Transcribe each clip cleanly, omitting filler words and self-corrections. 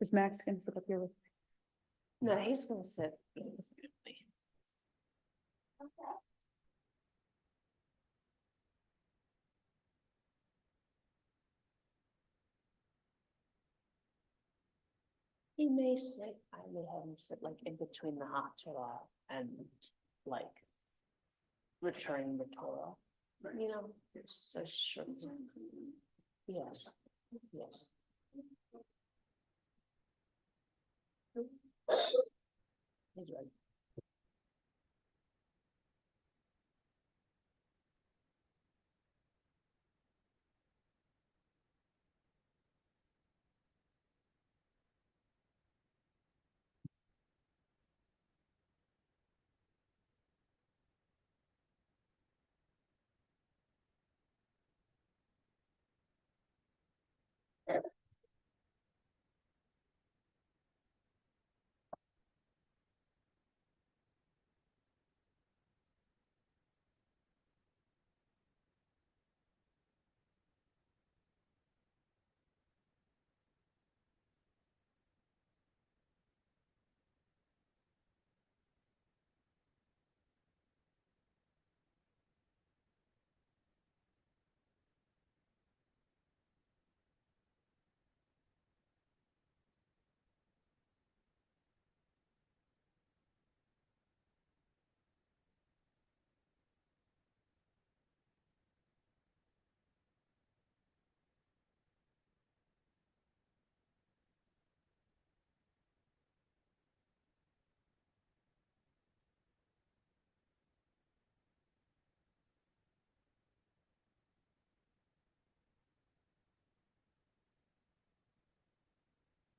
Is Max gonna sit up here with? No, he's gonna sit. He may sit, I may have him sit like in between the hot Torah and like returning the Torah, you know, so short. Yes, yes. He's right.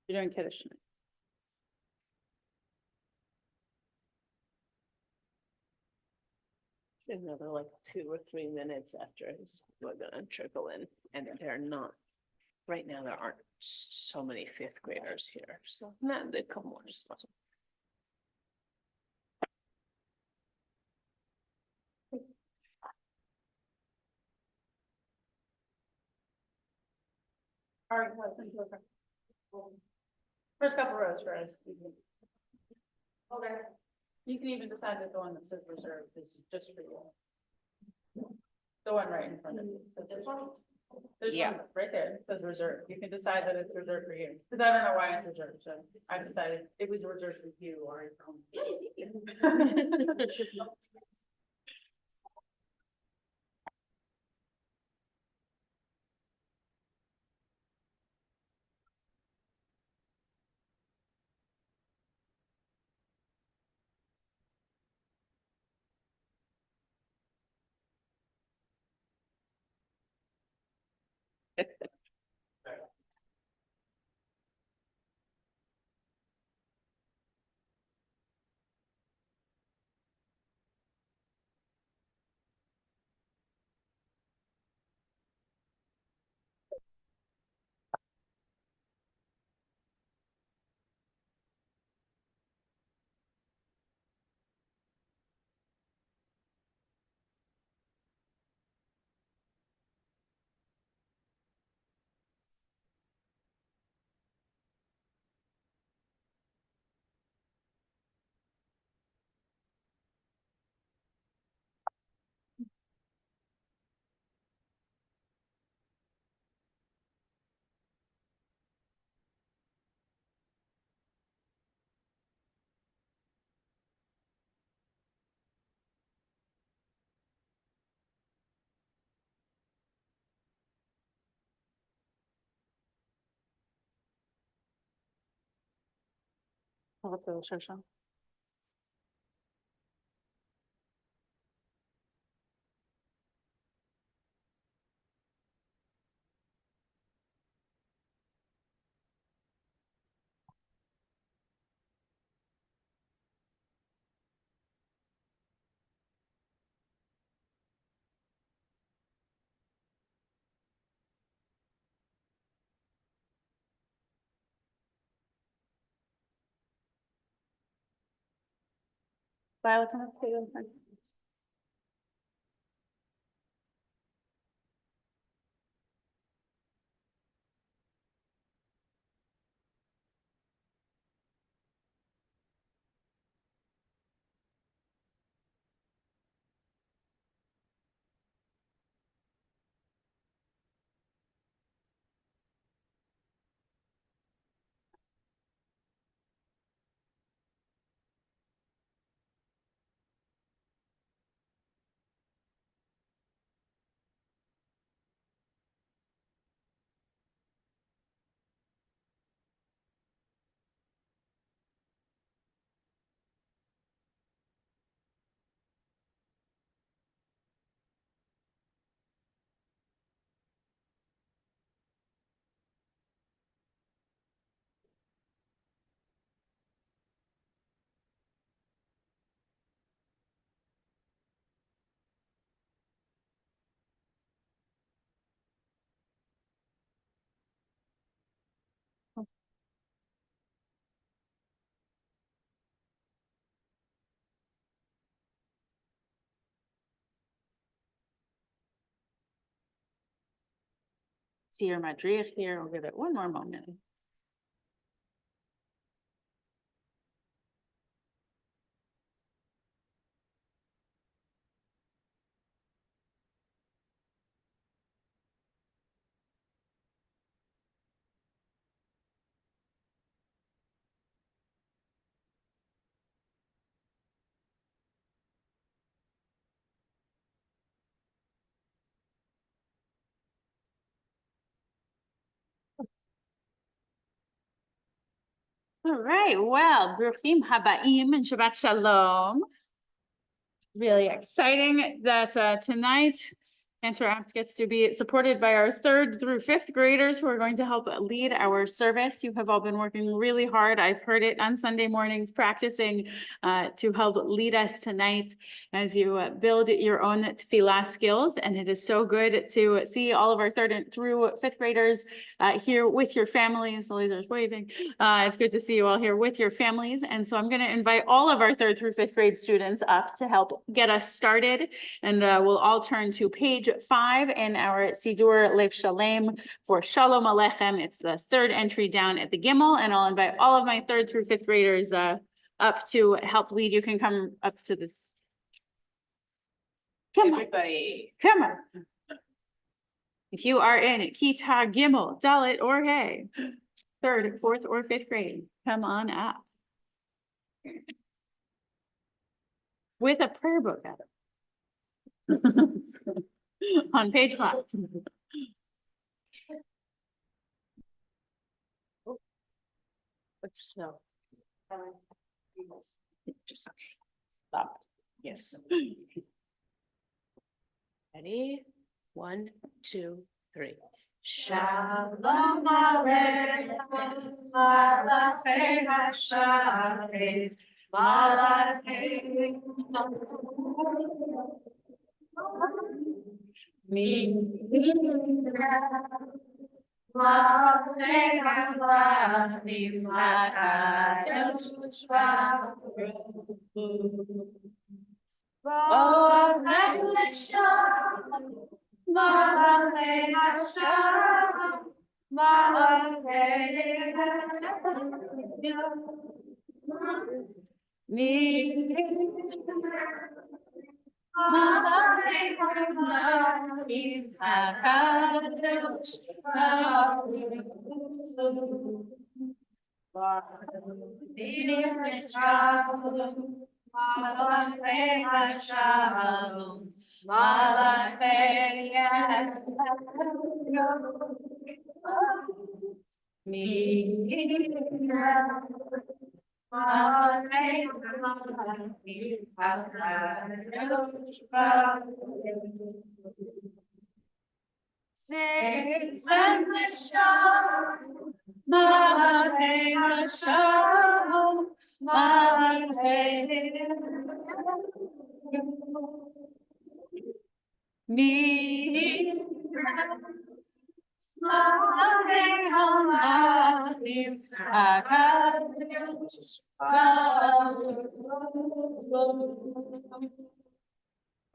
You're doing Kiddush tonight. Another like 2 or 3 minutes after we're gonna trickle in, and they're not. Right now, there aren't so many 5th graders here, so not they come more just. All right. First couple rows for us. Okay. You can even decide that the one that says reserved is just for you. The one right in front of you. So this one? There's one right there, it says reserved. You can decide that it's reserved for you. Because I don't know why it's reserved, so I decided it was reserved for you or it's Violet, come up to you. see your madriach here. We'll give it one more moment. All right, well, Bruchim Habaim and Shabbat Shalom. Really exciting that tonight Interact gets to be supported by our 3rd through 5th graders who are going to help lead our service. You have all been working really hard. I've heard it on Sunday mornings, practicing to help lead us tonight as you build your own tefillah skills. And it is so good to see all of our 3rd through 5th graders here with your families. Elizar's waving. It's good to see you all here with your families. And so I'm going to invite all of our 3rd through 5th grade students up to help get us started. And we'll all turn to page 5 in our Sidur Lev Shalem for Shalom Aleichem. It's the 3rd entry down at the Gimel, and I'll invite all of my 3rd through 5th graders up to help lead. You can come up to this. Come on. Everybody. Come on. If you are in Kita Gimel, Dalet, or Hey, 3rd, 4th, or 5th grade, come on up. With a prayer book at it. On page 5. No. Just okay. Stop. Yes. Ready? 1, 2, 3. Shalom Aleichem, Malachei Hasharim, Malachei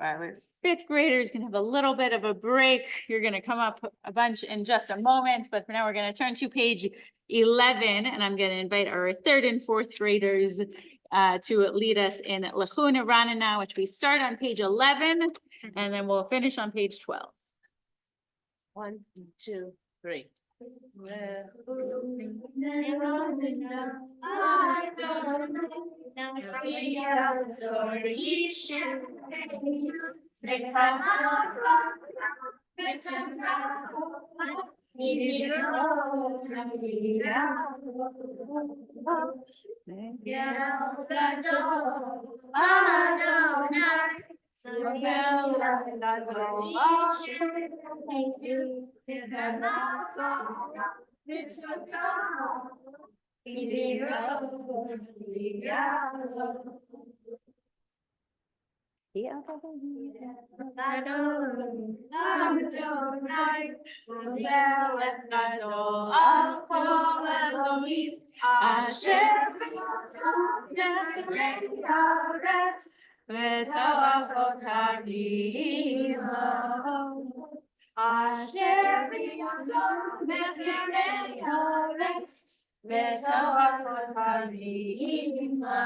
All right, 5th graders can have a little bit of a break. You're going to come up a bunch in just a moment, but for now we're going to turn to page 11, and I'm going to invite our 3rd and 4th graders to lead us in Lechun Ranana, which we start on page 11, and then we'll finish on page 12. 1, 2, 3. Asher b'yadom mechrei haaretz, v'torat karim la.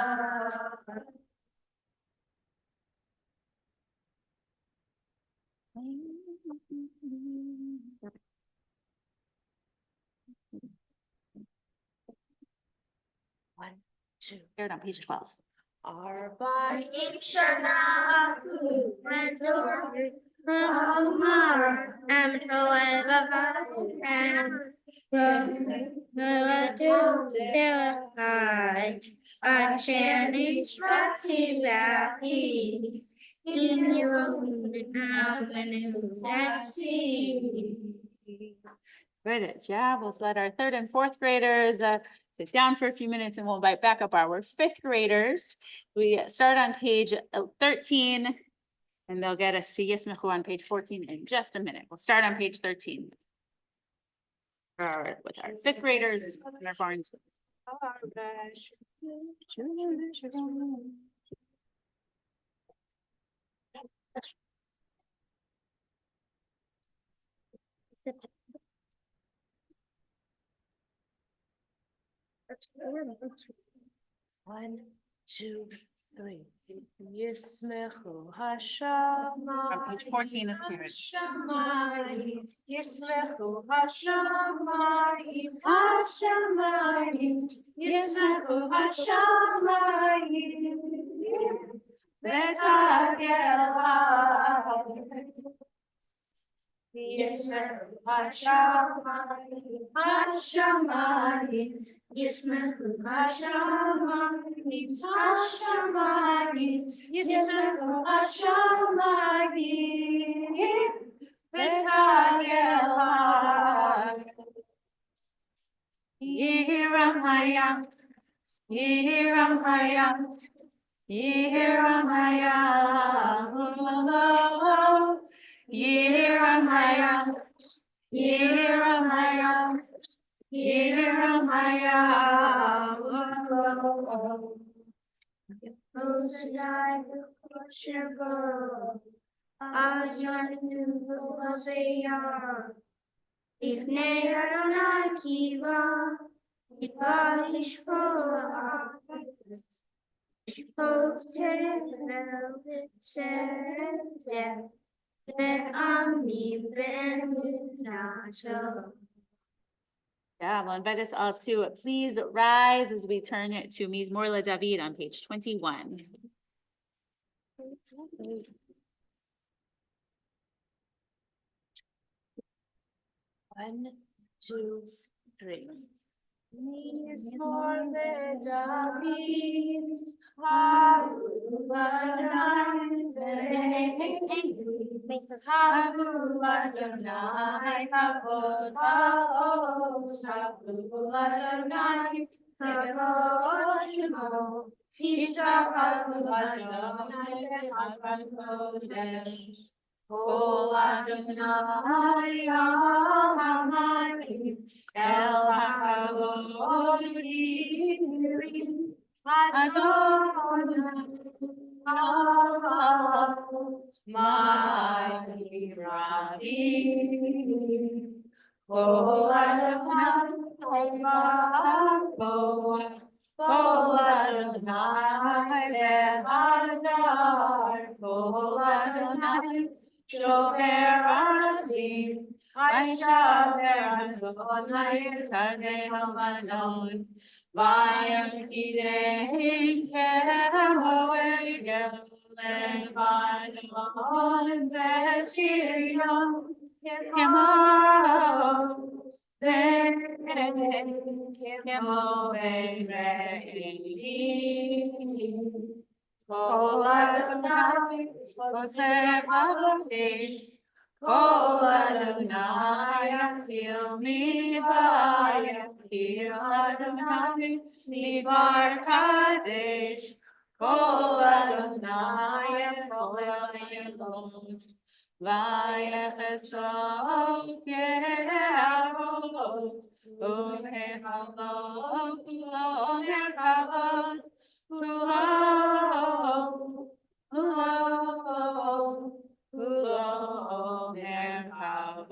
One, two. Here on page 12. Arba'im shana v'torah Amar am to'ev Asher nishmati v'achi in Good job. We'll let our third and fourth graders sit down for a few minutes and we'll invite back up our fifth graders. We start on page 13 and they'll get us to Yismechu on page 14 in just a minute. We'll start on page 13. With our fifth graders and our barns. One, two, three. Yismechu Hashem. On page 14 of Karen. Yismechu Hashamayim, Hashamayim, Yismechu Hashamayim, V'tagel ha'aretz. Yismechu Hashamayim, Hashamayim, Yismechu Hashamayim, Hashamayim, Yismechu Hashamayim, V'tagel ha'aretz. Yiram hayam, Yiram hayam, Yiram hayam, Yiram hayam, Yiram hayam, Yiram hayam. Osadai v'koshebo, Azranu v'ozeyar, Ifnei Adonai kiva, Yishpoah, Yishpoah tevel tzedek, Ve'ami v'emunato. Yeah, we'll invite us all to please rise as we turn it to Mizmor LeDavid on page 21. One, two, three. Mizmor LeDavid, Haru Adonai, Haru Adonai, Kavod Ha'os, Haru Adonai, Kavod Shemo, Yishtachavu Adonai B'Chavad Kodesh. Kol Adonai Ha'amayim, El HaKavod Yirim, Adonai Ha'amayim Rabim. Kol Adonai Ha'amayim, Kol Adonai Behadar, Kol Adonai Shomer Arazim, Aishaver Adonai Tarnei Halmanon, Vayakidehim Kemoegel Lebanon Vesirion Kemo Kol Adonai Oseh Bakodesh, Kol Adonai Atil Midbar, Yatil Adonai Midbar Kadesh, Kol Adonai Yecholel Yelot, Vayechesot Yeharot, U'Mehalot Lo Merkavot, Ulo, Merkavot.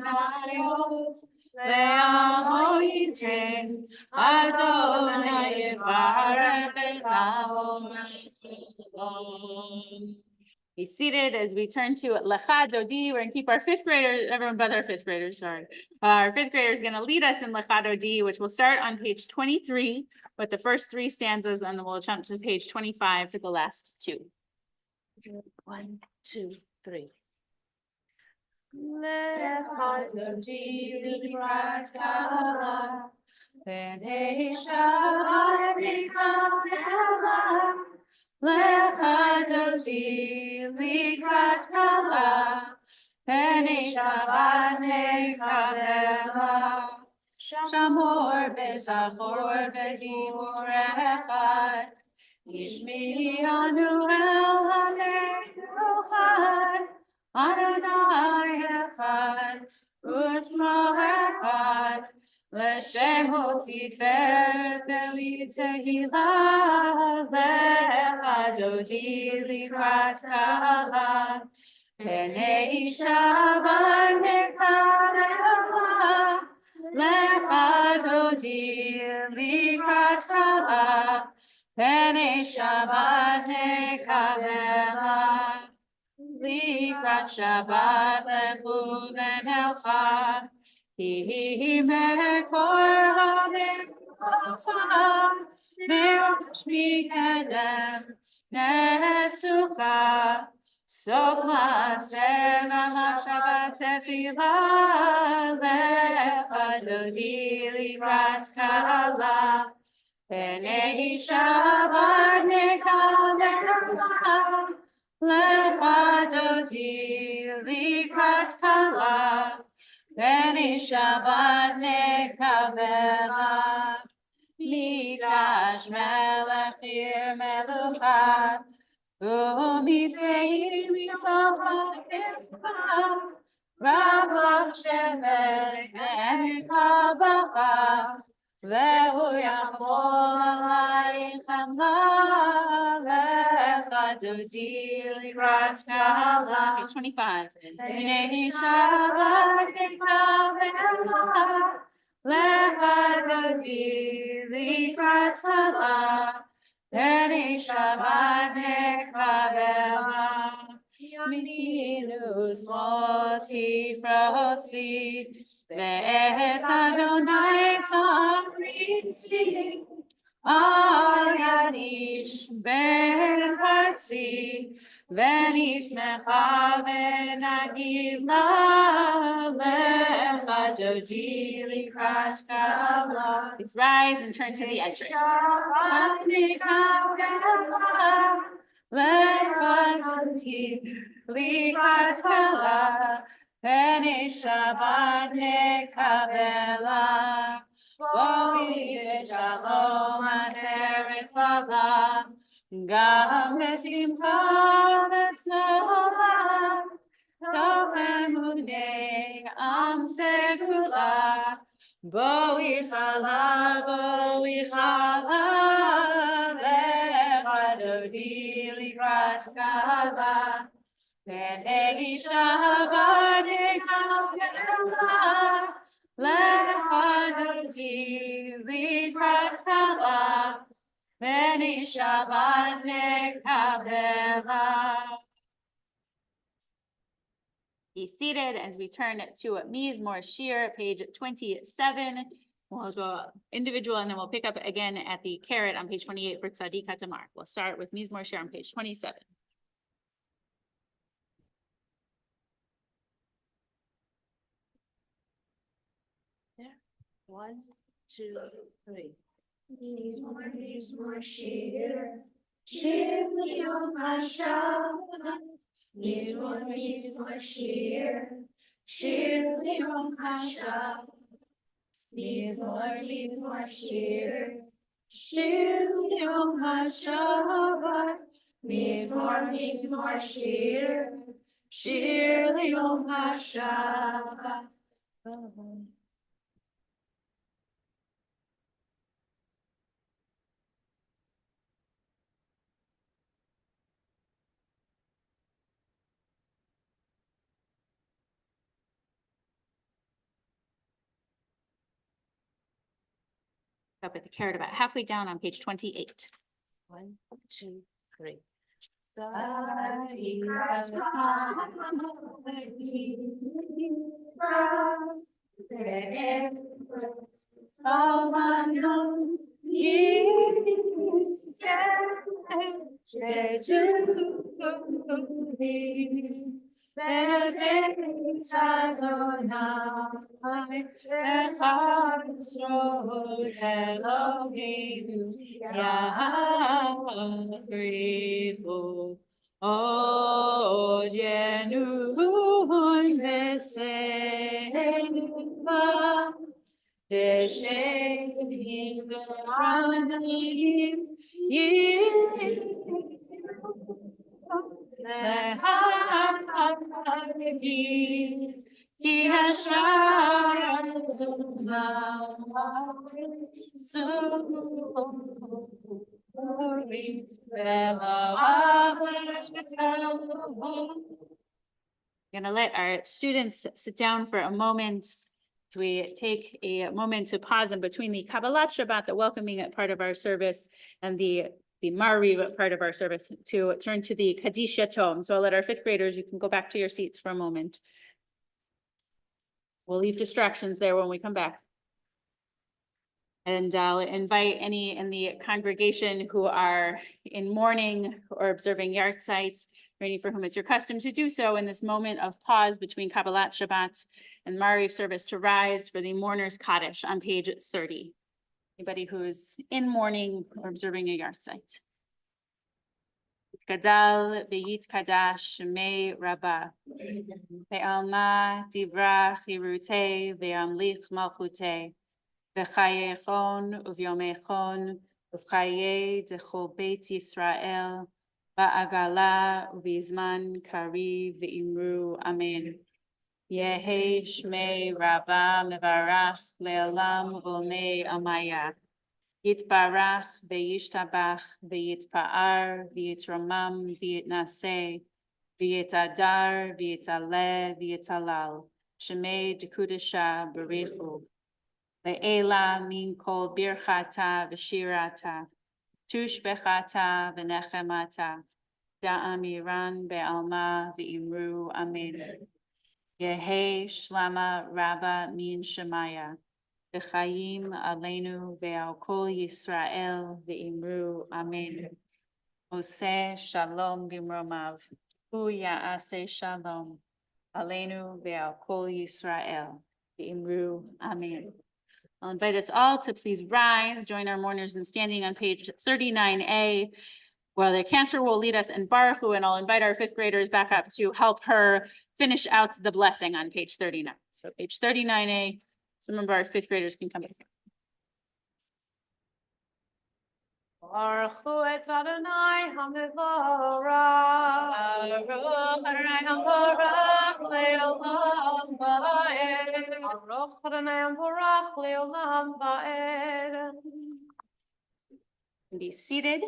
Adonai Le'amo yitin, Adonai Yevarech et Shalom. Be seated as we turn to Lecha Dodi. We're going to keep our fifth graders, everyone but our fifth graders, sorry. Our fifth grader is going to lead us in Lecha Dodi, which will start on page 23 with the first three stanzas, and then we'll jump to page 25 for the last two. 1, 2, 3. Lecha Dodi Likrat Kala, B'nei Shabbat Nikavela. Lecha Dodi Likrat Kala, B'nei Shabbat Nikavela. Shamor v'zachor v'dibur echad, Yishmi'anu el Hameinu echad, Adonai echad, U'shmo echad, L'shemo tiferet v'li tehila, Lecha Dodi Likrat Kala, B'nei Shabbat Nikavela. Lecha Dodi Likrat Kala, B'nei Shabbat Nekavela. Likrat Shabbat lechu v'nelcha, Hi mekor ha'melacha, Me'osh mikedem nesucha, Sof ma'aseh ma'machshavat tefillah, Lecha Dodi Likrat Kala, B'nei Shabbat Nekavela. Lecha Dodi Likrat Kala, B'nei Shabbat Nekavela. Mikash melech ir melucha, U'mitzeir mitov ha'ikva, Rav shevet ve'emir kabacha, Ve'hu yachmol alayich hamla, Lecha Dodi Likrat Kala. Page 25. B'nei Shabbat Nikavela, Lecha Dodi Likrat Kala, B'nei Shabbat Nekavela. Yaminu Shmol Tifrotzi, Ve'et Adonai Tamritzi, Al Yadish Ben Partzi, V'nismecha v'nagila, Lecha Dodi Likrat Kala. Please rise and turn to the entrance. Lecha Dodi Likrat Kala, B'nei Shabbat Nekavela. Boi v'shalom ateret lala, Gam v'simcha v'tzola, Tov emunei am segula, Boi chala, Lecha Dodi Likrat Kala, B'nei Shabbat Nekavela. Lecha Dodi Likrat Kala, B'nei Shabbat Nekavela. Be seated as we turn to Mizmor Shir, page 27. We'll go individual and then we'll pick up again at the caret on page 28 for Tzadik HaTamar. We'll start with Mizmor Shir on page 27. There. 1, 2, 3. Mizmor Shir, Shir Yom HaShabbat. Mizmor Shir, Shir Yom HaShabbat. Mizmor Shir, Shir Yom HaShabbat. Mizmor Shir, Shir Yom HaShabbat. Up at the carrot about halfway down on page 28. 1, 2, 3. Gonna let our students sit down for a moment. So we take a moment to pause in between the Kabbalat Shabbat, the welcoming part of our service, and the Mariv part of our service to turn to the Kaddish Yatom. So I'll let our fifth graders, you can go back to your seats for a moment. We'll leave distractions there when we come back. And I'll invite any in the congregation who are in mourning or observing yard sites, or any for whom it's your custom to do so in this moment of pause between Kabbalat Shabbat and Mariv service to rise for the mourner's Kaddish on page 30. Anybody who's in mourning or observing a yard site. Gadal ve'yit kadash shemei rabba ve'alma divra chirute ve'amlich malchute v'chayechon uvyomechon v'chaye dechol beit Yisrael ba'agala u'bizman kari ve'imru amen. Yehi shmei rabba mevarach le'olam v'olnei amaya. Yitbarach ve'yishtabach ve'yitpa'ar ve'yitramam ve'yitnaseh ve'yitadar ve'yitaleh ve'yitalal shemei dekudesha berichu le'ela min kol birchata v'shirata tushbechata v'nechemata da'amiran be'alma ve'imru amen. Yehi shlama rabba min shemaya V'chayim aleinu ve'al kol Yisrael ve'imru amen. Oseh shalom b'mromav, hu ya'aseh shalom aleinu ve'al kol Yisrael ve'imru amen. I'll invite us all to please rise, join our mourners in standing on page 39A, while the cantor will lead us in Baruch Hu, and I'll invite our fifth graders back up to help her finish out the blessing on page 39. So page 39A. Some of our fifth graders can come back. Baruch Hu et Adonai HaMevorach. Baruch Adonai HaMevorach le'olam va'ed. Baruch Adonai HaMevorach le'olam va'ed. Be seated.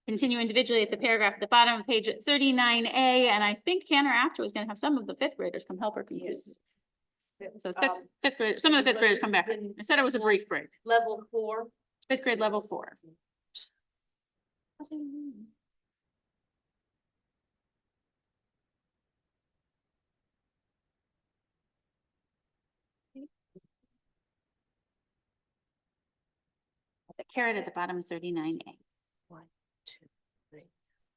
Continue individually at the paragraph at the bottom of page 39A, and I think Hannah after was going to have some of the fifth graders come help her compose. So fifth grade, some of the fifth graders come back. I said it was a brief break. Level 4. Fifth grade level 4. The carrot at the bottom, 39A. 1, 2, 3.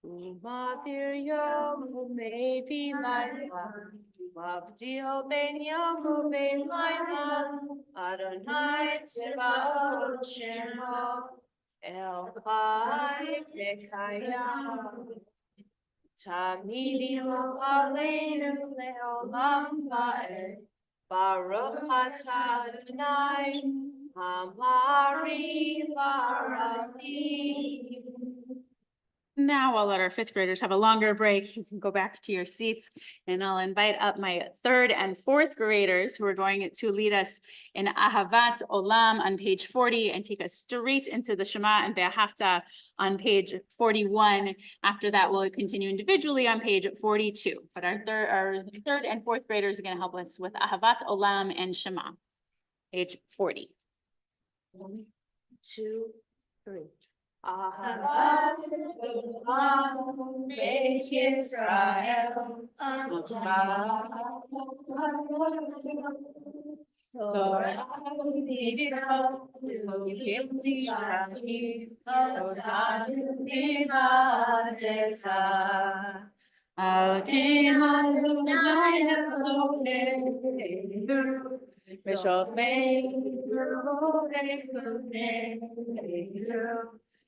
Umavir yom mevi laila, Mavdil ben yom ben laila, Adonai tzvaot shemo, El Chai Mekayam, Tamidim aleinu leolam va'ed, Baruch atah Adonai, Amari Barami. Now I'll let our fifth graders have a longer break. You can go back to your seats, and I'll invite up my third and fourth graders who are going to lead us in Ahavat Olam on page 40 and take us straight into the Shema and Be'ahavta on page 41. After that, we'll continue individually on page 42. But our third and fourth graders are going to help us with Ahavat Olam and Shema, page 40. 1, 2, 3. Beit Yisrael, Torah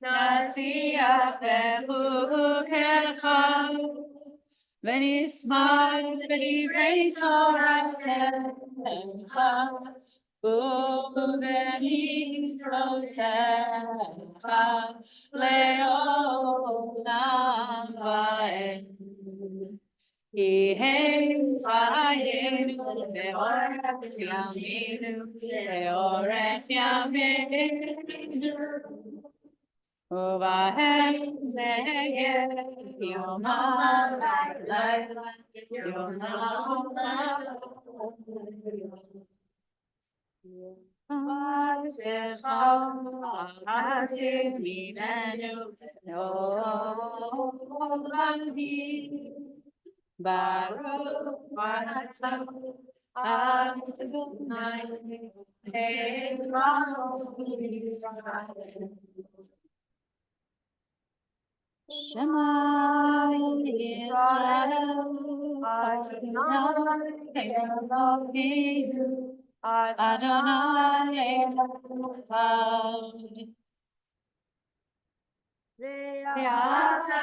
Nasiach bechukecha, v'nismar v'divrei Toratecha, u'v'mitzvotecha le'olam va'ed. Yehei chayenu ve'orech yaminu, ve'orech yaminu. Uvahem neged yomam v'layla, yomam v'layla. Hasir mimenu olamim. Baruch atah Adonai Eloheinu Yisrael. Shema Yisrael, Adonai Eloheinu, Adonai Echad. Ve'ata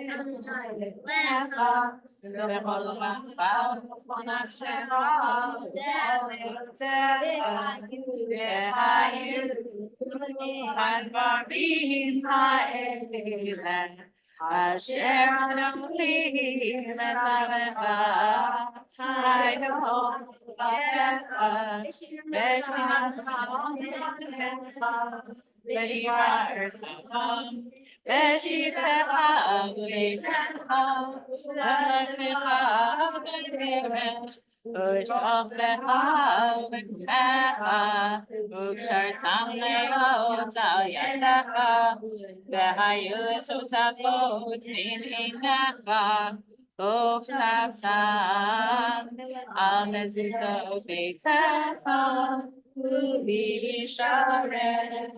Adonai lecha, v'chol ma'asav v'nafshecha v'hayu hadvarim ha'ele asher Anochi metzarecha hayom v'lecha v'shinascha v'divartam v'shivtecha v'beitecha v'lechtecha v'derech v'shochtecha v'kumecha v'kshartam le'ot al yadecha v'hayu l'shotafot min einecha v'ofnavtam al mezuzot beitecha u'b'yisharecha.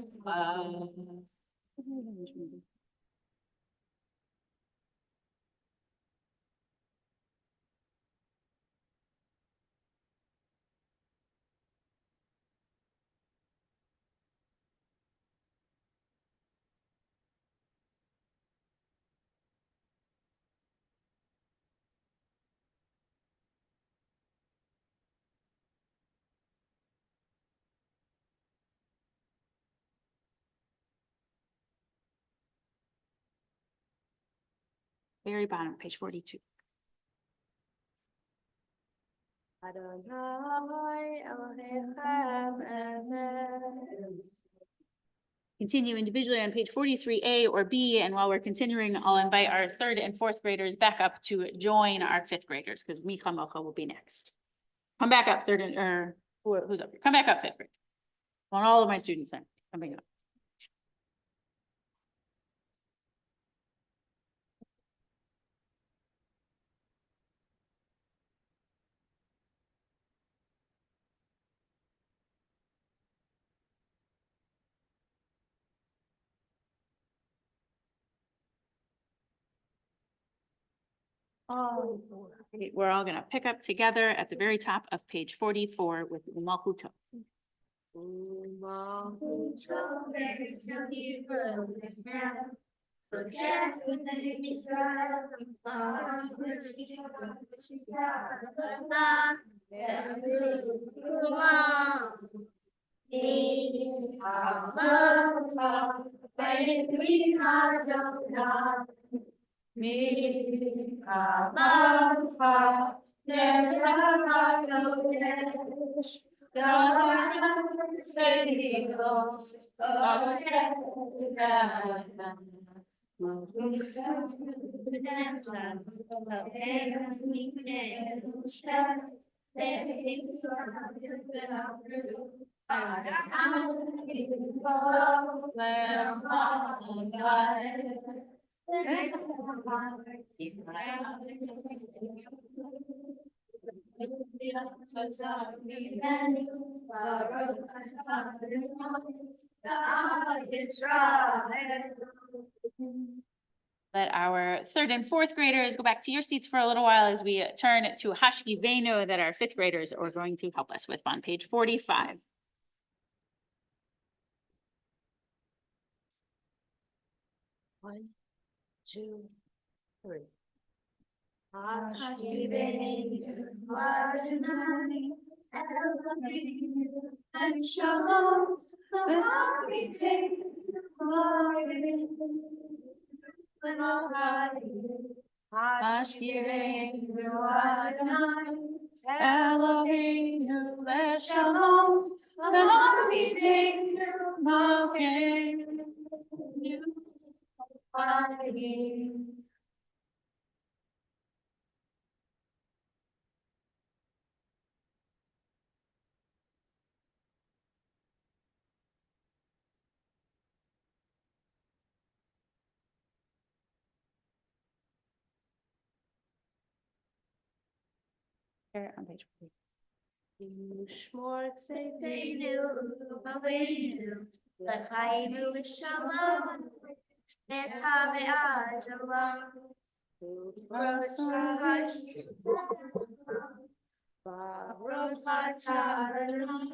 Very bottom, page 42. Adonai Elohechem Emet. Continue individually on page 43A or B, and while we're continuing, I'll invite our 3rd and 4th graders back up to join our 5th graders, because Micha Mocha will be next. Come back up, who's up here? Come back up, 5th grade. I want all of my students in, coming up. Oh, great. We're all gonna pick up together at the very top of page 44 with Malchuto. Let our third and fourth graders go back to your seats for a little while as we turn to Hashkivenu that our fifth graders are going to help us with on page 45. One, two, three. And shalom, Hashkivenu Adonai, Eloheinu leShalom, v'na'amidenu malkeinu. Here on page 40. Yishmor Tzedenu, U'Malenu, L'chainu L'Shalom, V'Tavei Adonai, Rosh Baruch Adonai,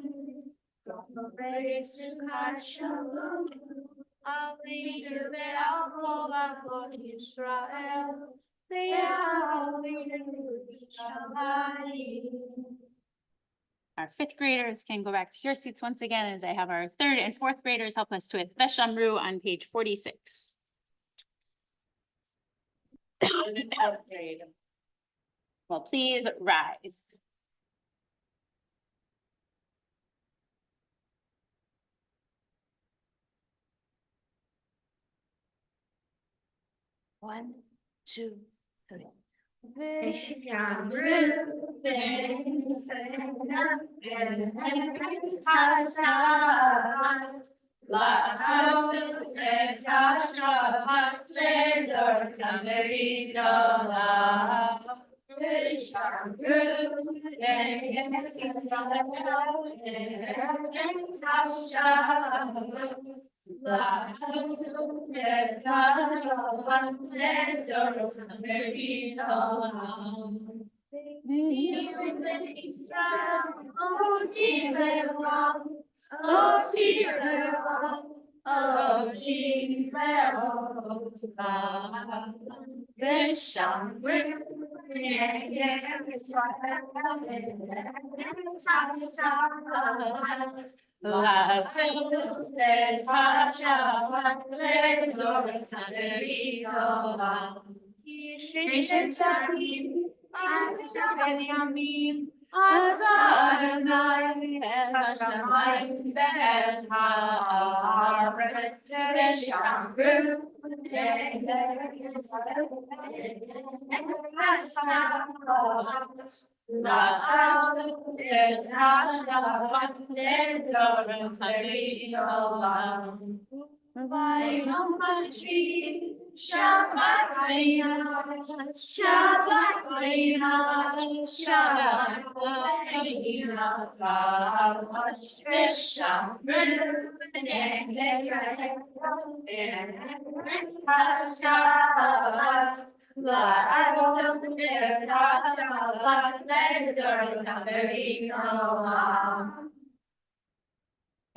Praise Shalom, Aleinu ve'Avol Avot Yisrael, ve'Aleinu Shamayim. Our fifth graders can go back to your seats once again as I have our third and fourth graders help us with Veshamru on page 46. Well, please rise. One, two, three.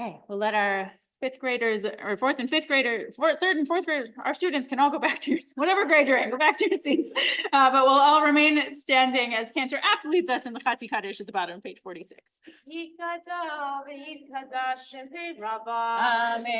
Okay, we'll let our fifth graders or fourth and fifth grader, third and fourth graders, our students can all go back to your, whatever grade you're in, go back to your seats. But we'll all remain standing as Cantor Apt leads us in the Chatzi Kaddish at the bottom of page 46. Amen.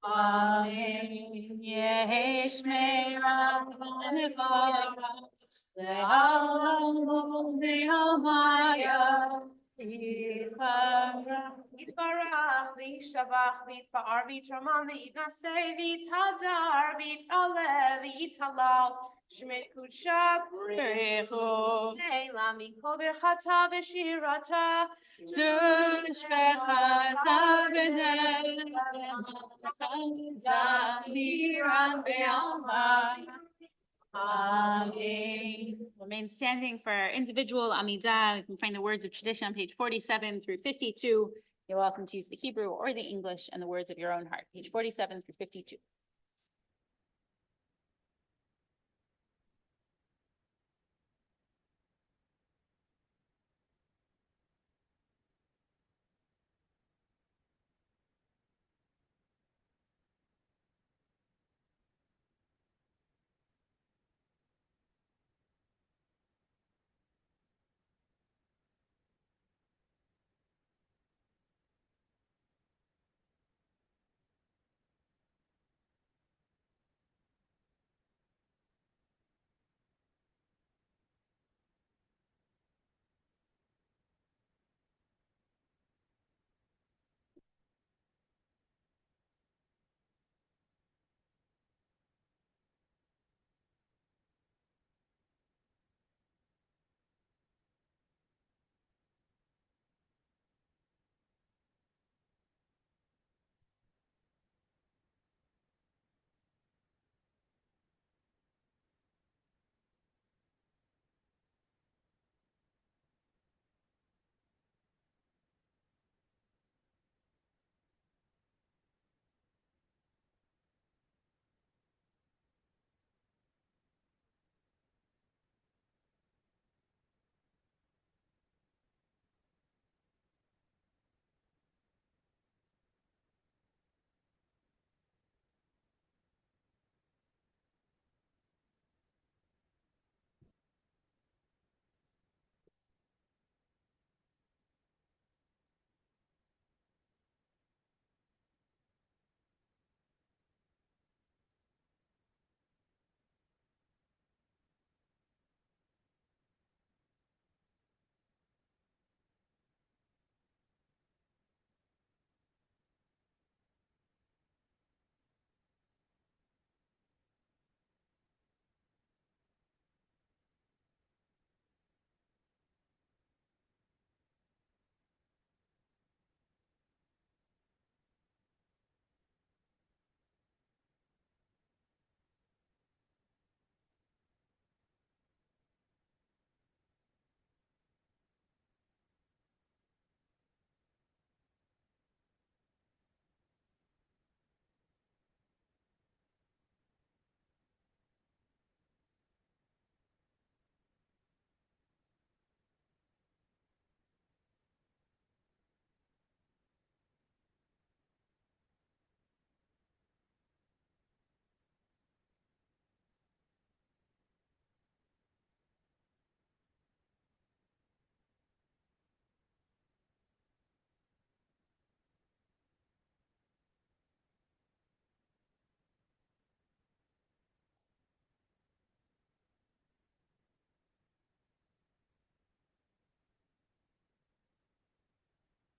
Amen. Yesh me'ah v'nevarach Le'alam le'amaya Yitzhak. Yitbarach, v'yishavach, v'yitba'ar, v'yitraman, v'yitnaseh, v'yithadar, v'yitaleh, v'yitalal, Shemei Kudsha B'rechu, Ne'elam mikol birchata v'shirata, Tushbechata Damiran be'alma. Amen. Remain standing for our individual Amidah. You can find the words of tradition on page 47 through 52. You're welcome to use the Hebrew or the English and the words of your own heart, page 47 through 52.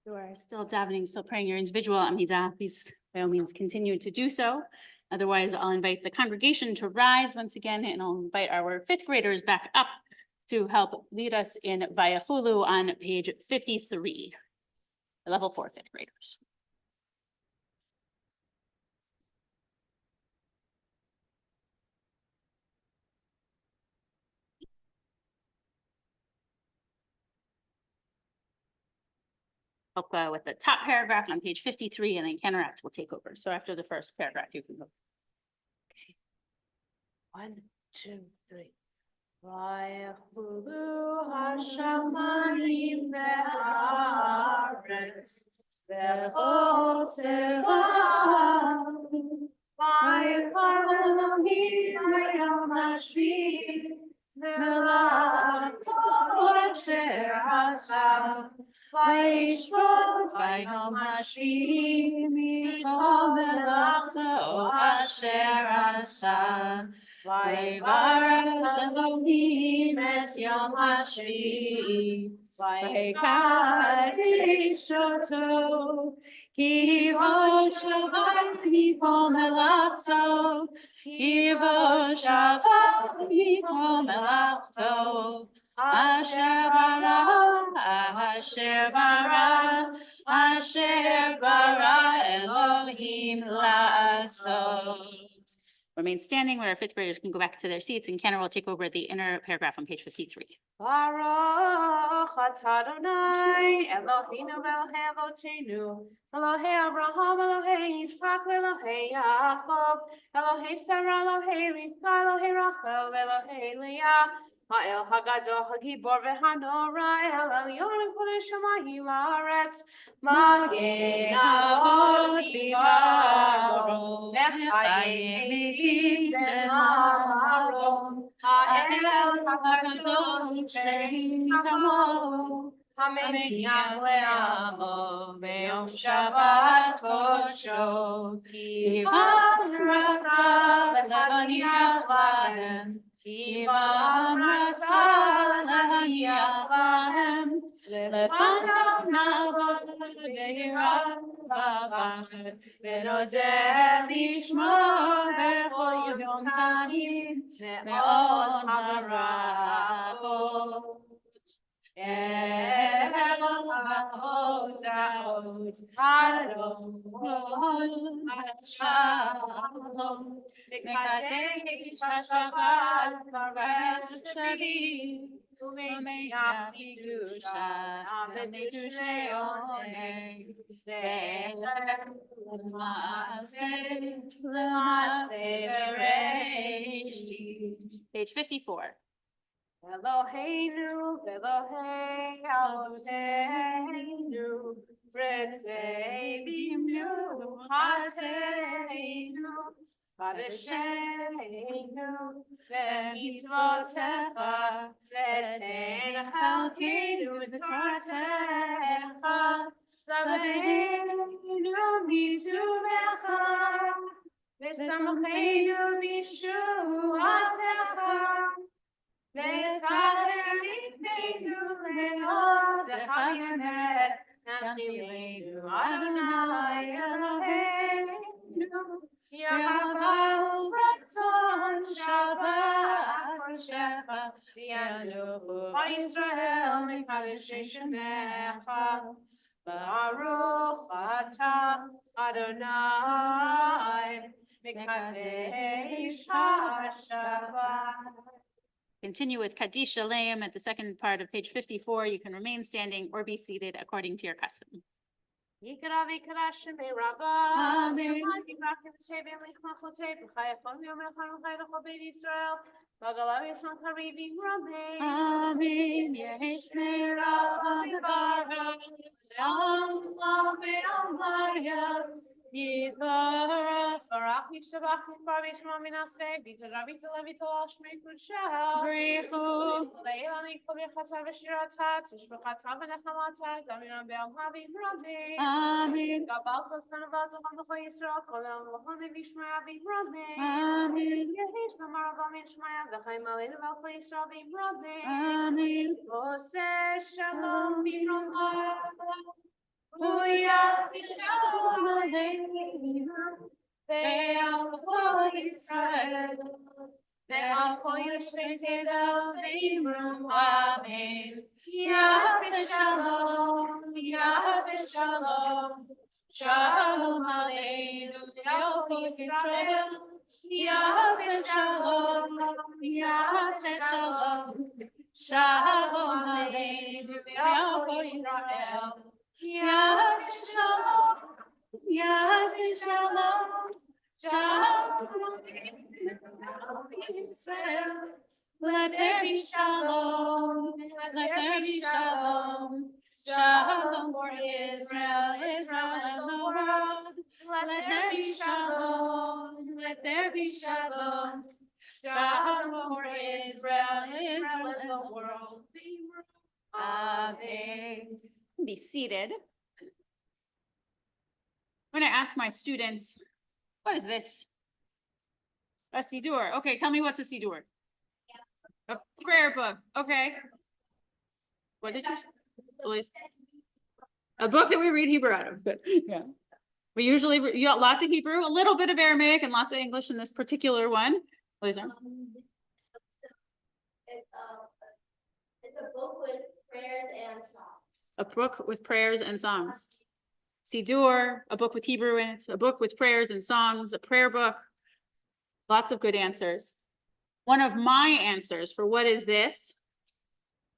You are still davening, still praying your individual Amidah, please by all means continue to do so. Otherwise, I'll invite the congregation to rise once again, and I'll invite our fifth graders back up to help lead us in Vayachulu on page 53, level 4 fifth graders. Help with the top paragraph on page 53, and then Kenaract will take over. So after the first paragraph, you can go. 1, 2, 3. Vayachulu hashamayim ve'aretz ve'otzevam vayikar Elohim hayom hashvi ve'la'ato asher asa vayishvot Vayom hashvi mikol melachato asher asa. Vayvaras Elohim Yom HaShvi'i. Vayikadesh oto, ki bo shavah mipol melachto, ki bo shavah mipol melachto. Asher bara Elohim la'asot. Remain standing where our fifth graders can go back to their seats, and Kenner will take over the inner paragraph on page 53. Baruch atah Adonai Eloheinu Elohei Avotenu Elohei Abraham Elohei Yitzchak Elohei Yaakov Elohei Sarah Elohei Rivka Elohei Rachel Elohei Leah Ha'el Hagadol Hagibor V'Hanora El Elyon Kol Shamayim Haaretz Magen Avot Libaro Mechayim Metim Lemaro Ha'el Hagadol Shein Kamo Hameniach Le'amo Be'yom Shabbat Kodsho Kivam Ratzah Lehaniach Lahem Kivam Ratzah Lehaniach Lahem Lefanav Navod Be'yirah V'avachad V'nodeh Lishmo B'chol Yom Tanim Me'od Hara'ot Elot Adon Shalom Mekadesh HaShabbat Baruch Shavi Umeya B'Kedusha B'Kedusha Oneg L'Maaseh Bereshit. Page 54. Eloheinu, Elohei Avotenu, B'tzei Bimnu Hateinu, V'B'Sheinu, V'Mitzvotecha, V'Tein Chalkeinu B'Toratecha, Zaveinu B'Tuvecha, V'Samcheinu B'Shuatecha, Ve'taher lifneinu le'od ha'yemet, Nachilenu Adonai Eloheinu, Ya'avau ratzon Shabbat Koshecha, V'yanuchu Ha'Yisrael Mekadeshei Shemecha, Baruch atah Adonai Mekadesh HaShabbat. Continue with Kaddish Shalem at the second part of page 54. You can remain standing or be seated according to your custom. Yikra v'yikra shemei Rabbah. Amen. Yibrach v'shei v'yamlich machotei v'chayafon v'yomel chanukhay l'chol beit Yisrael. V'galav yishon karivim ramei. Amen. Yesh me'ra v'barach le'olam ve'olam Yivarach. Barach yishtabach yitbar v'yishma minaseh. V'yitara v'yitala v'yitala shmei kudsha. Brichu. Le'ela mikol v'chata v'shirata. Tishbachata v'nechamata. Zamiram be'am havim ramei. Amen. Gabaltos nanavaltos on the Yisrael. Kolam l'chone v'yishmaya v'im ramei. Amen. Yehish namar avam yishmaya. V'chaim aleinu v'al Yisrael v'im ramei. Amen. Oseh shalom v'romah. Uyas shalom aleinu. Ve'al kol Yisrael. Ve'al kol yoshvei tevel v'imru. Amen. Yaseh shalom. Yaseh shalom. Shalom aleinu. Ve'al kol Yisrael. Yaseh shalom. Yaseh shalom. Shalom aleinu. Ve'al kol Yisrael. Yaseh shalom. Yaseh shalom. Shalom aleinu. Ve'al kol Yisrael. Let there be shalom. Let there be shalom. Shalom for Israel, Israel and the world. Let there be shalom. Let there be shalom. Shalom for Israel, Israel and the world. Amen. Be seated. I'm going to ask my students, what is this? A siddur. Okay, tell me what's a siddur. A prayer prayer book. Okay. What did you? Elise? A book that we read Hebrew out of. Good. Yeah. We usually you got lots of Hebrew, a little bit of Aramaic, and lots of English in this particular one. Lisa? It's a book with prayers and songs. A book with prayers and songs. Siddur, a book with Hebrew in it, a book with prayers and songs, a prayer book. Lots of good answers. One of my answers for what is this?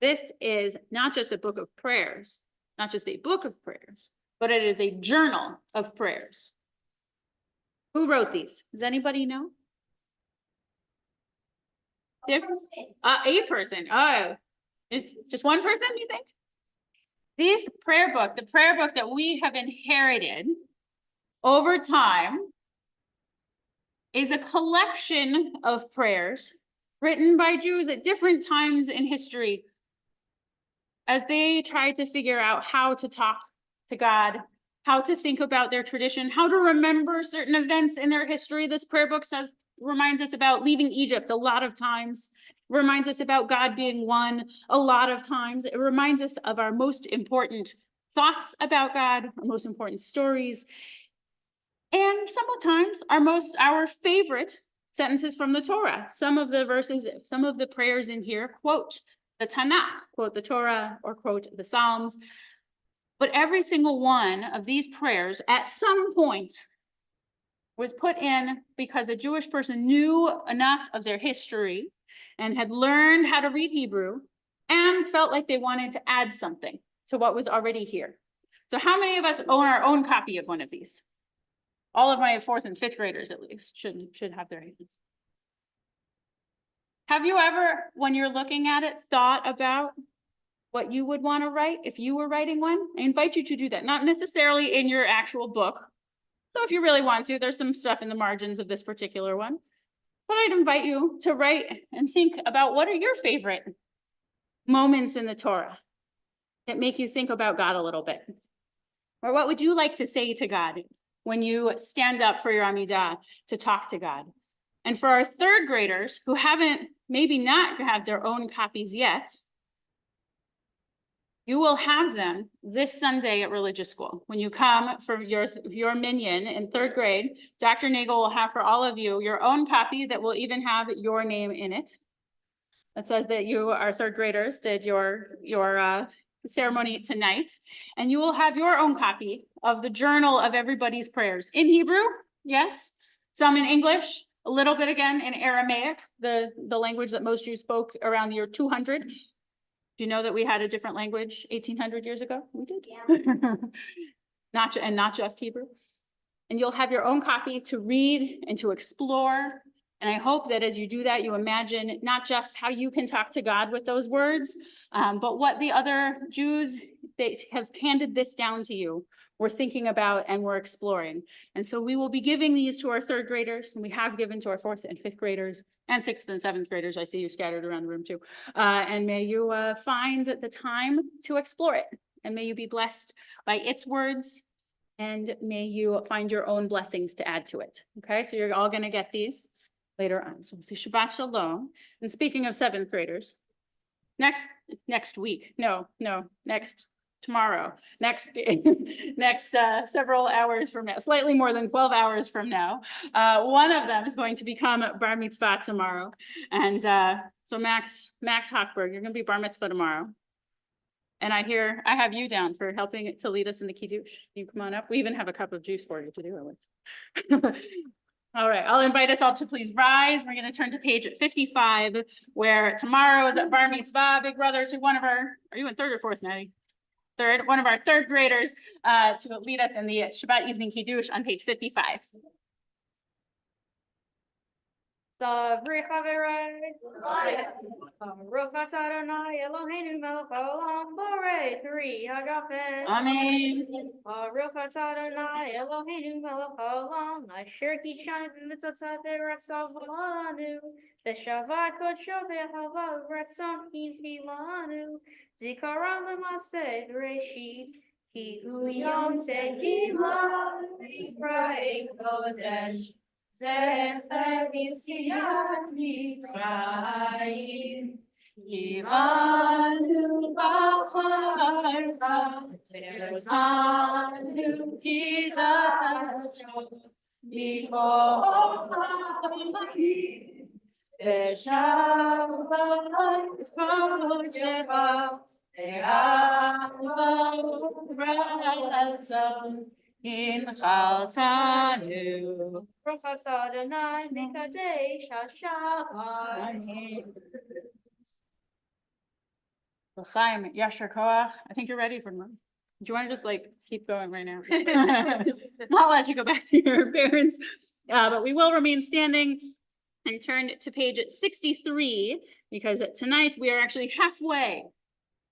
This is not just a book of prayers, not just a book of prayers, but it is a journal of prayers. Who wrote these? Does anybody know? A person. Oh, there's just one person, you think? This prayer book, the prayer book that we have inherited over time, is a collection of prayers written by Jews at different times in history as they tried to figure out how to talk to God, how to think about their tradition, how to remember certain events in their history. This prayer book reminds us about leaving Egypt a lot of times, reminds us about God being one a lot of times. It reminds us of our most important thoughts about God, our most important stories, and sometimes our favorite sentences from the Torah. Some of the verses, some of the prayers in here quote the Tanakh, quote the Torah, or quote the Psalms. But every single one of these prayers at some point was put in because a Jewish person knew enough of their history and had learned how to read Hebrew and felt like they wanted to add something to what was already here. So how many of us own our own copy of one of these? All of my 4th and 5th graders, at least, should have their hands. Have you ever, when you're looking at it, thought about what you would want to write if you were writing one? I invite you to do that, not necessarily in your actual book. So if you really want to, there's some stuff in the margins of this particular one. But I'd invite you to write and think about what are your favorite moments in the Torah that make you think about God a little bit? Or what would you like to say to God when you stand up for your Amidah to talk to God? And for our 3rd graders who haven't, maybe not have their own copies yet, you will have them this Sunday at religious school. When you come for your minyan in 3rd grade, Dr. Nagel will have for all of you your own copy that will even have your name in it. That says that you, our 3rd graders, did your ceremony tonight, and you will have your own copy of the journal of everybody's prayers in Hebrew, yes, some in English, a little bit again in Aramaic, the language that most Jews spoke around the year 200. Do you know that we had a different language 1800 years ago? We did. Yeah. not just Hebrew. And you'll have your own copy to read and to explore. And I hope that as you do that, you imagine not just how you can talk to God with those words, but what the other Jews that have handed this down to you were thinking about and were exploring. And so we will be giving these to our 3rd graders, and we have given to our 4th and 5th graders, and 6th and 7th graders. I see you scattered around the room too. And may you find the time to explore it, and may you be blessed by its words, and may you find your own blessings to add to it. Okay, so you're all going to get these later on. So we'll say Shabbat Shalom. And speaking of 7th graders, next tomorrow, next several hours from now, slightly more than 12 hours from now, one of them is going to become bar mitzvah tomorrow. And so Max Hochberg, you're going to be bar mitzvah tomorrow. And I have you down for helping to lead us in the kiddush. You come on up. We even have a cup of juice for you to do it with. All right, I'll invite us all to please rise. We're going to turn to page 55, where tomorrow is at bar mitzvah. Big brothers, are you in 3rd or 4th, Maddie? 3rd, one of our 3rd graders to lead us in the Shabbat evening kiddush on page 55. Sabri Chaverai, Rofat Adonai Eloheinu melech haolam borei 3 Agafen. Amen. Rofat Adonai Eloheinu melech haolam asher kidshanu b'mitzvotav v'ratzav v'lanu v'shavat kodsho v'hava v'ratzon hinfilanu zikaron l'maseh Bereshit ki hu yom tehillah v'yikra'ei kodesh Zecher Yetziat Mitzrayim Ivanu b'charta, v'notanu kidasho, b'chol Shabbat kodecha, ve'ava u'razon, inchaltanu. Brachas Adonai mikadesh Shabbat. L'chaim, Yasher Koach. I think you're ready for more. Do you want to just like keep going right now? I'll let you go back to your parents, but we will remain standing and turn to page 63 because tonight we are actually halfway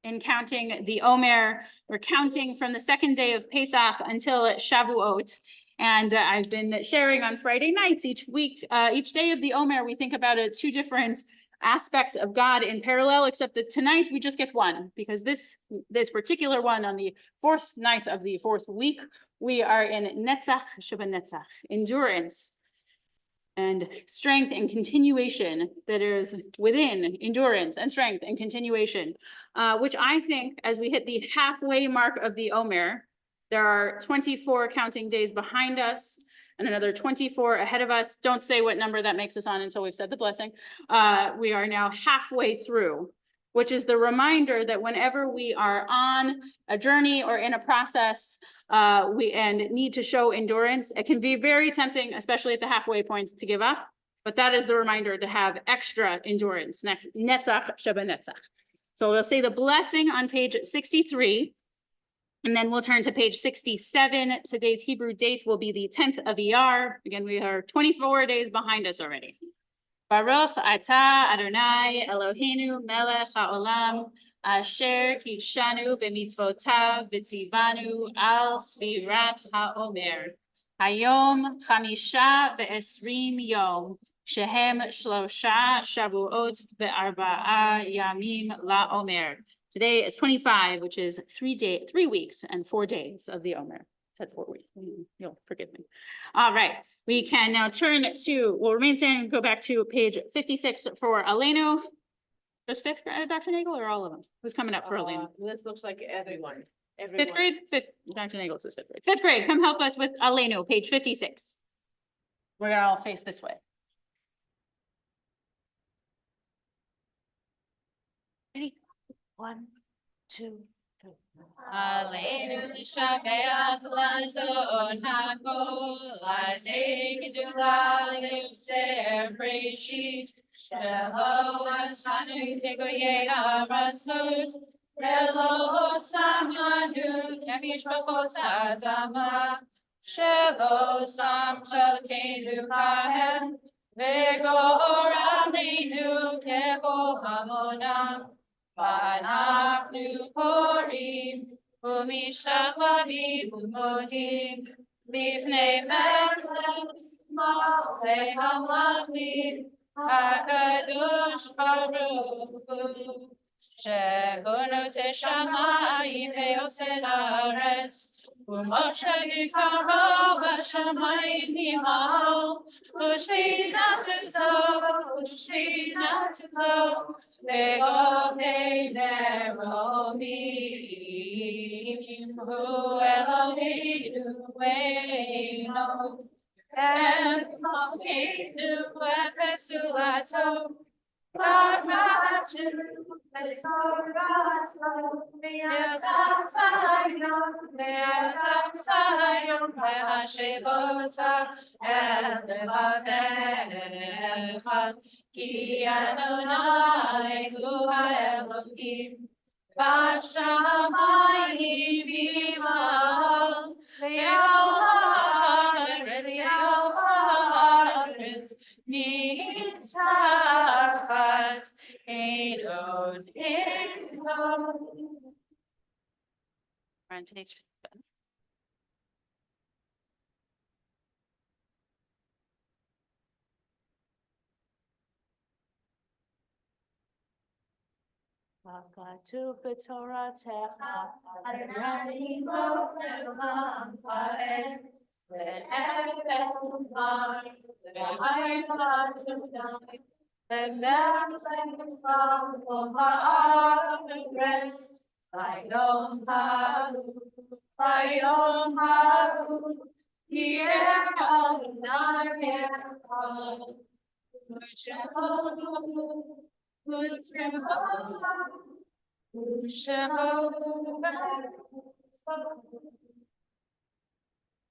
in counting the Omer. We're counting from the second day of Pesach until Shavuot. And I've been sharing on Friday nights each week, each day of the Omer, we think about two different aspects of God in parallel, except that tonight we just get one, because this particular one on the fourth night of the fourth week, we are in Netzach Shabbat Netzach, endurance and strength and continuation that is within endurance and strength and continuation, which I think as we hit the halfway mark of the Omer, there are 24 counting days behind us and another 24 ahead of us. Don't say what number that makes us on until we've said the blessing. We are now halfway through, which is the reminder that whenever we are on a journey or in a process, and need to show endurance, it can be very tempting, especially at the halfway point, to give up. But that is the reminder to have extra endurance. Next, Netzach Shabbat Netzach. So we'll say the blessing on page 63. And then we'll turn to page 67. Today's Hebrew date will be the 10th of Iyar. Again, we are 24 days behind us already. Baruch atah Adonai Eloheinu melech haolam asher kishanu b'mitzvotav v'tzivanu al sfirat haomer. Hayom chamisha ve'esrim yom shehem shlosha shavuot ve'arba'a yamim la'omer. Today is 25, which is 3 weeks and 4 days of the Omer. I said 4 weeks. You'll forgive me. All right. We can now we'll remain standing and go back to page 56 for Aleinu. Just fifth grade, Dr. Nagel, or all of them? Who's coming up for Aleinu? This looks like everyone. Fifth grade? Dr. Nagel says fifth grade. Fifth grade, come help us with Aleinu, page 56. We're gonna all face this way. Ready? 1, 2, 3. Aleinu l'shabeach l'adon hakol, l'azek gedula l'yotzer breshit, shelo asanu kegoyei haratzot, velo samanu kemishpachot adama, shelo sam chelkeinu kahem, v'gor aleinu kechol hamonam. V'anachnu korim u'mishtachvavim u'modim lifnei melech malchei hamlavim hakadosh baruch hu shehu notei shamayim ve'oseh haaretz u'Moshe yikaro b'shamayim nima'al u'shvinatu tov Ve'godei neromim hu Eloheinu eino Eloheinu efesulato Karatu Ve'atatayom Ve'ashevota Elevavecha Ki Adonai hu ha'Elohim V'shamayim v'mal Ve'al haaretz Nitachat Eidon Eidon. On page Vakatu b'toratecha Adonai Baruch le'olam ha'ed ve'evet umay ve'ayim ha'adonai from haaretz, Hayom Haru, Hayom Haru, Yeh Adonai Echad, U'She'ohu,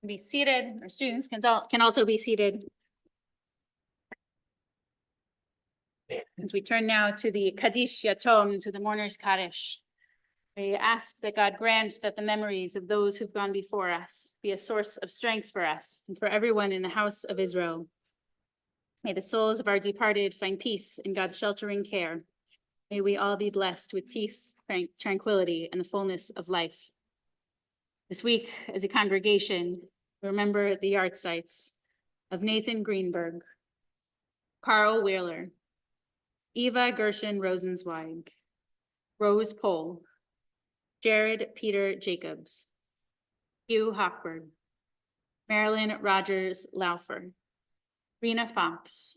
be seated. Our students can also be seated. As we turn now to the Kaddish Yatom, to the mourner's Kaddish, we ask that God grant that the memories of those who've gone before us be a source of strength for us and for everyone in the house of Israel. May the souls of our departed find peace in God's sheltering care. May we all be blessed with peace, tranquility, and the fullness of life. This week, as a congregation, we remember the yard sites of Nathan Greenberg, Carl Wheeler, Eva Gershon Rosenzweig, Rose Pohl, Jared Peter Jacobs, Hugh Hochberg, Marilyn Rogers Laufer, Rena Fox,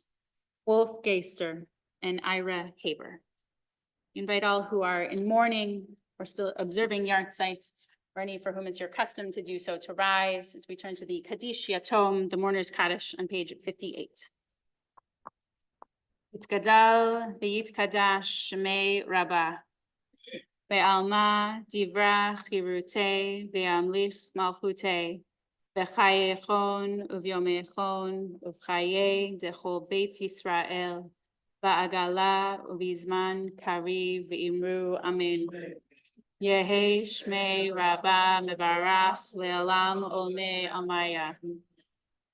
Wolf Geister, and Ira Haber. We invite all who are in mourning or still observing yard sites, or any for whom it's your custom to do so, to rise as we turn to the Kaddish Yatom, the mourner's Kaddish, on page 58. Yitkadal v'yitkadash Shemei Rabbah, ve'alma divra chirutei ve'amlich malchutei, ve'chayechon uvyomechon uvchaye dechol Beit Yisrael, va'agala uvizman kari ve'imru amen. Yehi Shmei Rabbah mevarach le'alam olmei amaya.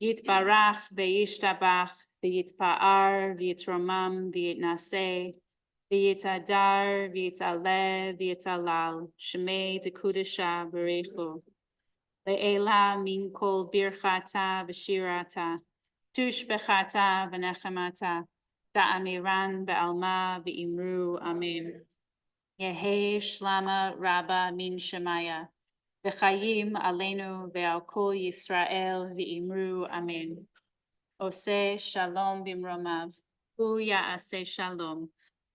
Yitbarach ve'yishtabach ve'yitpa'ar ve'yitromam ve'yitnaseh ve'yitadar ve'yitaleh ve'yitalal Shmei dekudesha berechu le'ela min kol birchata v'shirata tushbechata v'nechemata ta'amiran be'alma ve'imru amen. Yehi Shlama Rabba min Shemaya V'chayim aleinu ve'al kol Yisrael v'imru amen. Oseh shalom bimromav, hu ya'aseh shalom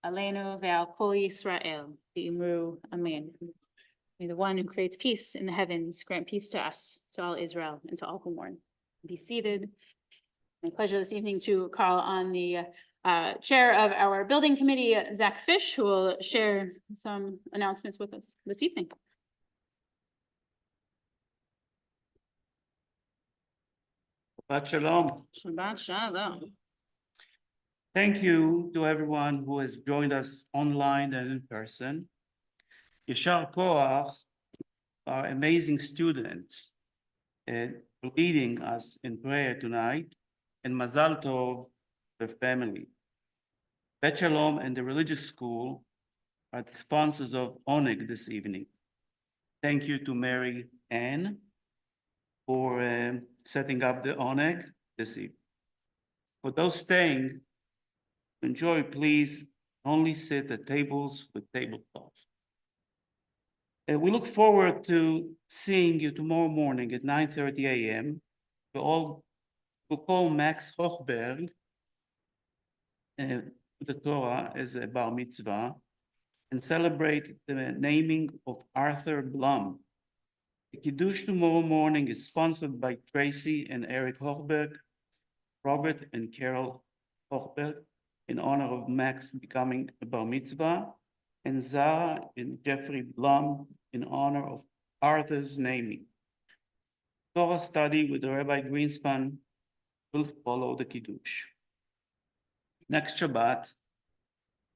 aleinu ve'al kol Yisrael v'imru amen. May the one who creates peace in the heavens grant peace to us, to all Israel, and to all who mourn. Be seated. My pleasure this evening to call on the chair of our building committee, Zach Fish, who will share some announcements with us this evening. Shabbat Shalom. Shabbat Shalom. Thank you to everyone who has joined us online and in person. Yashar Koach, our amazing students, leading us in prayer tonight, and Mazal Tov, their family. Bet Shalom and the religious school are the sponsors of Oneg this evening. Thank you to Mary Ann for setting up the Oneg this evening. For those staying, enjoy, please only sit at tables with tablecloths. We look forward to seeing you tomorrow morning at 9:30 a.m. We'll call Max Hochberg, the Torah as a bar mitzvah, and celebrate the naming of Arthur Blum. The Kiddush tomorrow morning is sponsored by Tracy and Eric Hochberg, Robert and Carol Hochberg, in honor of Max becoming a bar mitzvah, and Zara and Jeffrey Blum in honor of Arthur's naming. Torah study with Rabbi Greenspan will follow the Kiddush. Next Shabbat,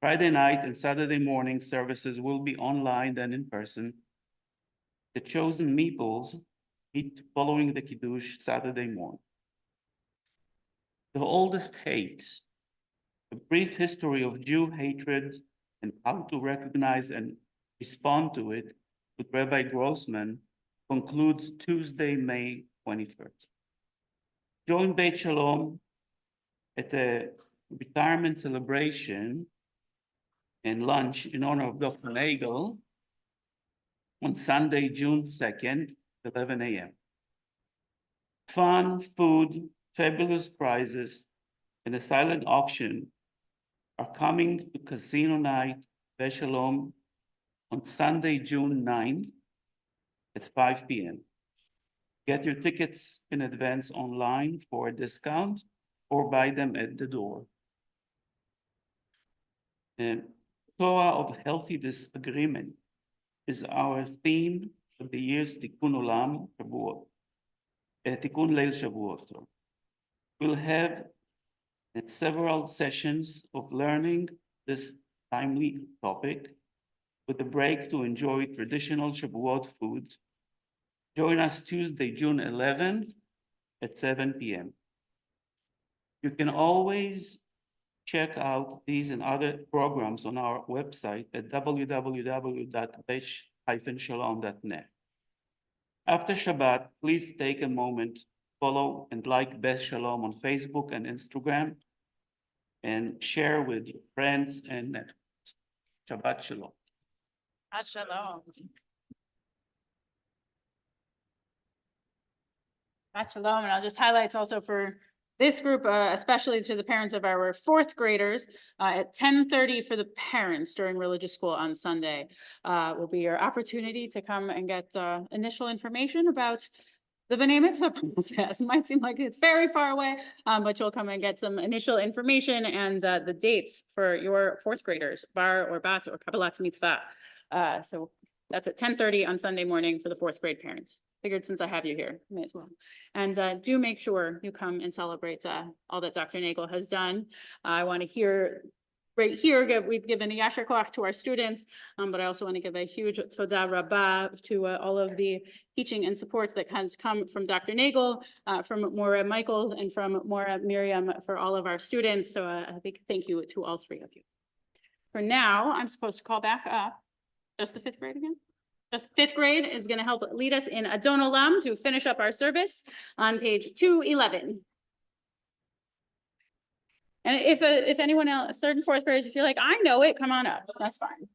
Friday night and Saturday morning services will be online and in person. The chosen meeples meet following the Kiddush Saturday morning. The oldest hate, a brief history of Jew hatred and how to recognize and respond to it with Rabbi Grossman concludes Tuesday, May 21st. Join Beit Shalom at a retirement celebration and lunch in honor of Dr. Nagel on Sunday, June 2nd, 11 a.m. Fun, food, fabulous prizes, and a silent auction are coming to Casino Night, Shalom, on Sunday, June 9th at 5 p.m. Get your tickets in advance online for a discount or buy them at the door. The Torah of Healthy Disagreement is our theme for the year's Tikkun Olam Shavuot, Tikkun Leil Shavuot. We'll have several sessions of learning this timely topic with a break to enjoy traditional Shavuot food. Join us Tuesday, June 11th at 7 p.m. You can always check out these and other programs on our website at www.besh-shalom.net. After Shabbat, please take a moment, follow and like Besh Shalom on Facebook and Instagram, and share with your friends and networks. Shabbat Shalom. Shalom. Shalom, and I'll just highlight also for this group, especially to the parents of our fourth graders, at 10:30 for the parents during religious school on Sunday will be your opportunity to come and get initial information about the B'nai Mitzvah process. It might seem like it's very far away, but you'll come and get some initial information and the dates for your fourth graders, bar or bat or Kabbalat Mitzvah. So that's at 10:30 on Sunday morning for the fourth grade parents. Figured since I have you here, may as well. And do make sure you come and celebrate all that Dr. Nagel has done. I want to hear right here, we've given a yasher koach to our students, but I also want to give a huge toda rabbah to all of the teaching and support that has come from Dr. Nagel, from Mora Michael, and from Mora Miriam for all of our students. So a big thank you to all three of you. For now, I'm supposed to call back up just the fifth grade again. Just fifth grade is going to help lead us in Adon Olam to finish up our service on page 211. And if anyone else, third and fourth graders, if you're like, I know it, come on up. That's fine.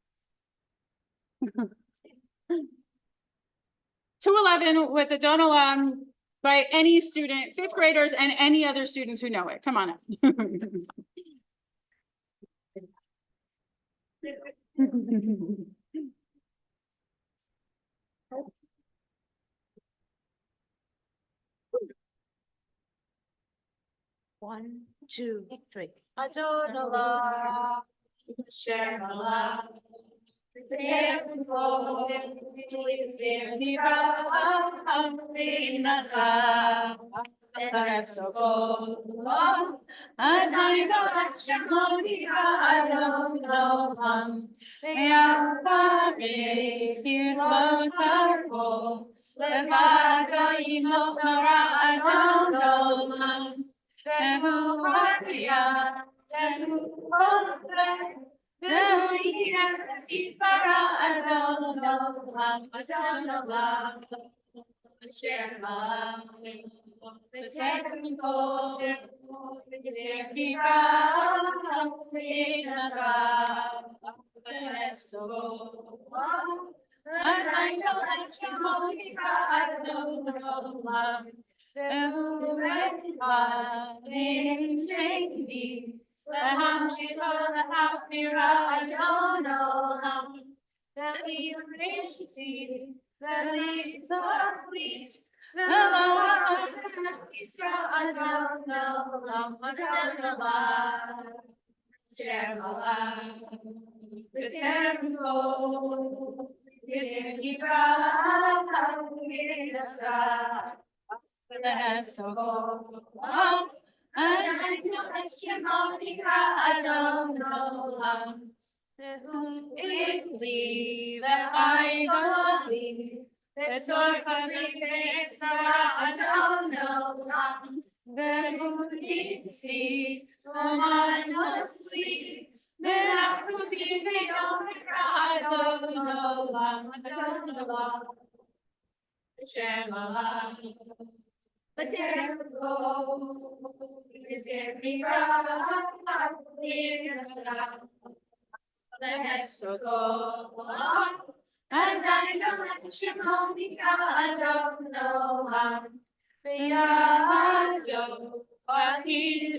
211 with Adon Olam by any student, fifth graders and any other students who know it. Come on up. One, two, three. Adon Olam, Shem Olam, V'terem kol, v'yizir nira, Amri nasa, V'nefsoko, Adonai Golech Shemo nira, Adon Olam, V'yavare, Kirlo Tarko, Levado Yimot Nora, Adon Olam, Vehu Haria, Vehu Kodre, Vehu Yir Tifara, Adon Olam, Adon Olam, Shema, V'terem kol, v'yizir nira, Amri nasa, V'nefsoko, Adonai Golech Shemo nira, Adon Olam, Vehu Echad V'nimtzei, Lehamshilo lehavmira, Adon Olam, Ve'livrishti, Ve'litachlit, Ve'lo Yisrael, Adon Olam, Adon Olam, Shem Olam, V'terem kol, v'yizir nira, Amri nasa, V'nefsoko, Adonai Golech Shemo nira, Adon Olam, Vehu Ikli, V'chai Goli, V'tzorcha v'Yitzra, Adon Olam, Vehu Nisi, V'man Nosli, V'achusi V'yom Adon Olam, Adon Olam, Shem Olam, V'terem kol, v'yizir nira, Amri nasa, V'nefsoko, Adonai Golech Shemo nira, Adon Olam, V'yado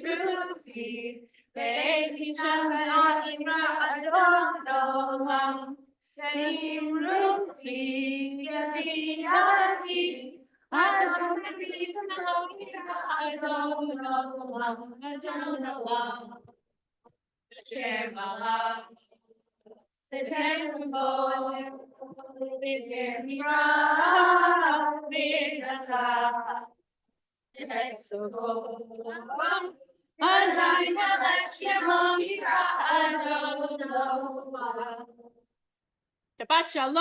Ruti, Beiti Shamani Adonam, Beim Ruti, Yaviati, Adonam, Adonam, Shema, the temple, is in Mirasa. Let's go. Shabbat Shalom.